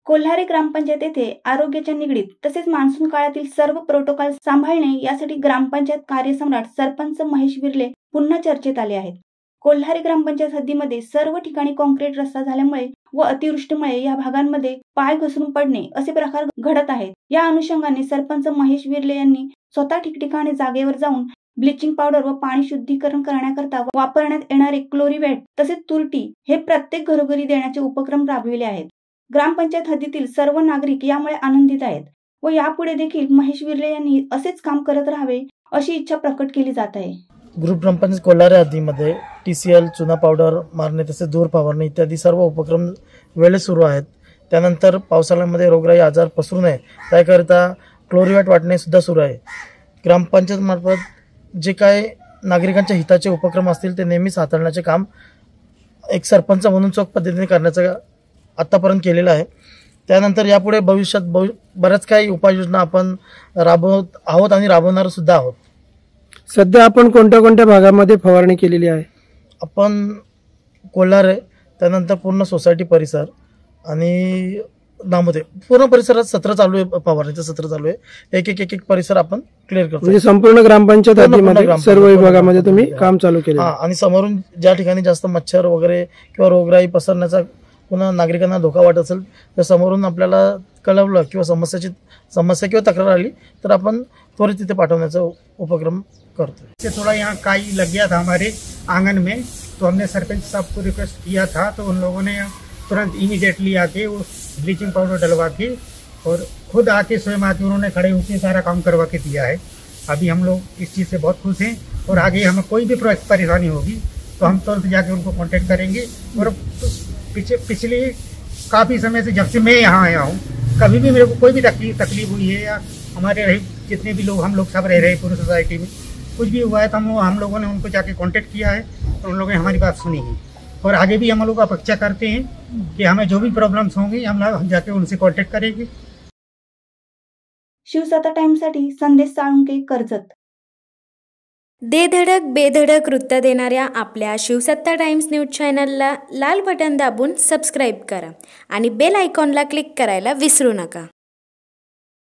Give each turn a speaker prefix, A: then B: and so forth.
A: कोल्हारी ग्रामपंचायत येथे आरोग्याच्या निगडीत तसेच मान्सून काळातील सर्व प्रोटोकॉल सांभाळणे यासाठी ग्रामपंचायत कार्यसम्राट सरपंच महेश विर्ले पुन्हा चर्चेत आले आहेत। कोल्हारी ग्रामपंचायत हद्दीमध्ये सर्व ठिकाणी कॉन्क्रीट रस्ता झाल्यामुळे व अतिवृष्टीमुळे या भागांमध्ये पाय घसरून पडणे असे प्रकार घडत आहेत। या अनुषंगाने सरपंच महेश विर्ले यांनी स्वतः ठिकठिकाणी जागेवर जाऊन ब्लिचिंग पावडर व पाणी शुद्धीकरण करण्याकरता वापरण्यात येणारे क्लोरीवेट तसेच तुरटी हे प्रत्येक घरोघरी देण्याचे उपक्रम राबविले आहेत। ग्रामपंचायत हद्दीतील सर्व नागरिक यामुळे आनंदित आहेत व यापुढे देखील महेश विर्ले यांनी असेच काम करत राहावे अशी इच्छा प्रकट केली जात आहे।
B: ग्रुप ग्रामपंचायत कोल्हारी हद्दीमध्ये TCL चुना पावडर मारणे तसेच धूर फवारणी इत्यादी सर्व उपक्रम वेळेत सुरू आहेत। त्यानंतर पावसाळ्यामध्ये रोगराई आजार पसरू नये त्याकरिता क्लोरीवेट वाटणे सुद्धा सुरू आहे। ग्रामपंचायत मार्फत जे काय नागरिकांच्या हिताचे उपक्रम असतील ते नेहमीच हाताळण्याचे काम एक सरपंच म्हणून चोख पद्धतीने करण्याचं आतापर्यंत केलेलं आहे। त्यानंतर यापुढे भविष्यात बऱ्याच काही उपाययोजना आपण राबवत आहोत आणि राबवणार सुद्धा आहोत।
C: सध्या आपण कोणत्या कोणत्या भागामध्ये फवारणी केलेली आहे?
B: आपण कोल्हारे त्यानंतर पूर्ण सोसायटी परिसर आणि नामोदे पूर्ण परिसरात सत्र चालू आहे, फवारणीचं सत्र चालू आहे। एक एक परिसर आपण क्लिअर करतो।
C: म्हणजे संपूर्ण ग्रामपंचायत हद्दीमध्ये सर्व विभागामध्ये तुम्ही काम चालू केले
B: आणि समोरून ज्या ठिकाणी जास्त मच्छर वगैरे किंवा रोगराई पसरण्याचा पुन्हा नागरिकांना धोका वाटत असेल तर समोरून आपल्याला कळवलं किंवा समस्या किंवा तक्रार आली तर आपण त्वरित तिथे पाठवण्याचा उपक्रम करतो।
D: थोड़ा यहाँ काई लग गया था हमारे आंगन में, तो हमने सरपंच साहब को रिक्वेस्ट किया था, तो उन लोगों ने तुरंत इमीडिएटली आके वो ब्लीचिंग पाउडर डलवा के और खुद आके स्वयं आके उन्होंने खड़े होकर सारा काम करवा के दिया है। अभी हम लोग इस चीज़ से बहुत खुश हैं और आगे हमें कोई भी परेशानी होगी तो हम तुरंत जाके उनको कांटेक्ट करेंगे। और पिछले काफ़ी समय से जब से मैं यहाँ आया हूँ कभी भी मेरे को कोई भी तकलीफ हुई है या हमारे रहे जितने भी लोग हम लोग सब रह रहे हैं पूरी सोसाइटी में कुछ भी हुआ है तो हम लोगों ने उनको जाके कांटेक्ट किया है और उन लोगों ने हमारी बात सुनी है और आगे भी हम लोग अपेक्षा करते हैं कि हमें जो भी प्रॉब्लम्स होंगी हम जाके उनसे कांटेक्ट करेंगे।
A: शिवसाता टाइम्ससाठी संदेश साळुंके, कर्जत।
E: धडक बेधडक वृत्त देणाऱ्या आपल्या शिवसत्ता टाइम्स न्यूज चॅनलला लाल बटन दाबून सबस्क्राईब करा आणि बेल आयकॉनला क्लिक करायला विसरू नका।